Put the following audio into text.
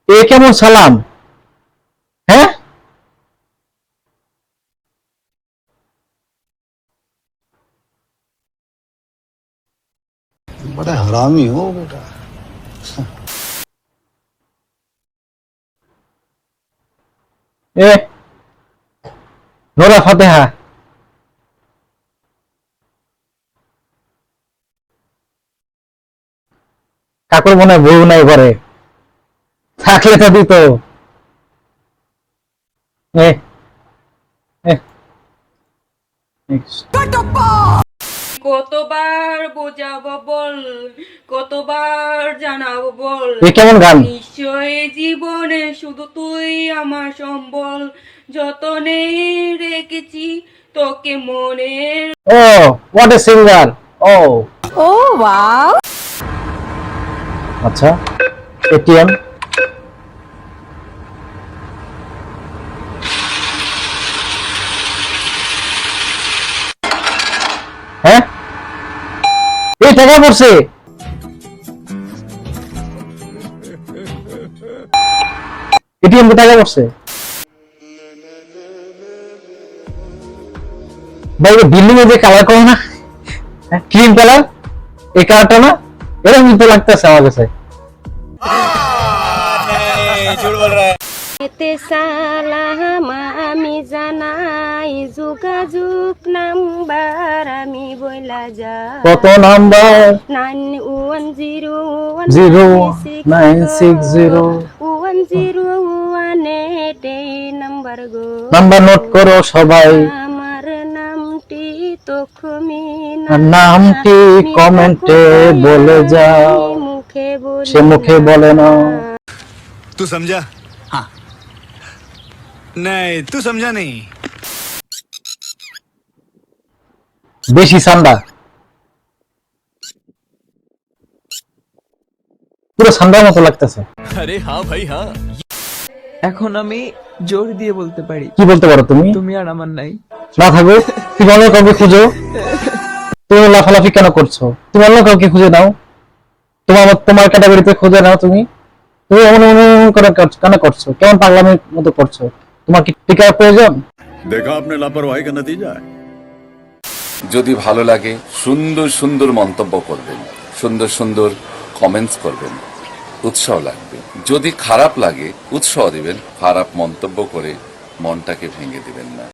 এ কেমন সালাম? হ্যাঁ, बड़ा हरामी हो बेटा। এ নোরা ফাতেহা। কাকুর মনে হয় বউ নাই ঘরে, থাকলে তো দিত। এ এ কতবার বোঝাবো বল, কতবার জানাবো বল, এ কেমন গান? নিশ্চয় জীবনে শুধু তুই আমার সম্বল, যতনে রেখেছি তোকে মনের। ও হোয়াট এ সিঙ্গার। ও আচ্ছা, এটিএম। হ্যাঁ, এই টাকা পড়ছে। এটিএম টাকা পড়ছে ভাই। বিল্ডিং এ যে কালার করে না, ক্রিম কালার, এই কালারটা না এরকম তো লাগতেছে আমার কাছে। এতে সালাম আমি জানাই, যোগাযোগ নাম্বার আমি বইলা যা, কত নাম্বার? 910960 এই নাম্বার গো। নাম্বার নোট করো সবাই, আমার নামটি তখমি আর নামটি কমেন্টে বলে যাও। মুখে বলি সে মুখে বলে না। तू समझा? हाँ। नहीं, तू समझा नहीं। বেশি ঠান্ডা, পুরো ঠান্ডার মতো লাগতেছে। अरे हाँ भाई हाँ। এখন আমি জোর দিয়ে বলতে পারি, কি বলতে পারো তুমি? তুমি আর আমার নাই। না থাকো, তুমি অন্য কাউকে খুঁজো। তুমি লাফালাফি কেন করছো? তুমি অন্য কাউকে খুঁজে নাও, তোমার ক্যাটাগরিতে খুঁজে নাও। তুমি তুমি এমন এমন করে কেন করছো? কেমন পাগলামির মতো করছো? তোমার কি টিকার প্রয়োজন? देखा आपने लापरवाही का नतीजा है। যদি ভালো লাগে সুন্দর সুন্দর মন্তব্য করবেন, সুন্দর সুন্দর কমেন্টস করবেন, উৎসাহ লাগবে। যদি খারাপ লাগে উৎসাহ দিবেন, খারাপ মন্তব্য করে মনটাকে ভেঙে দিবেন না।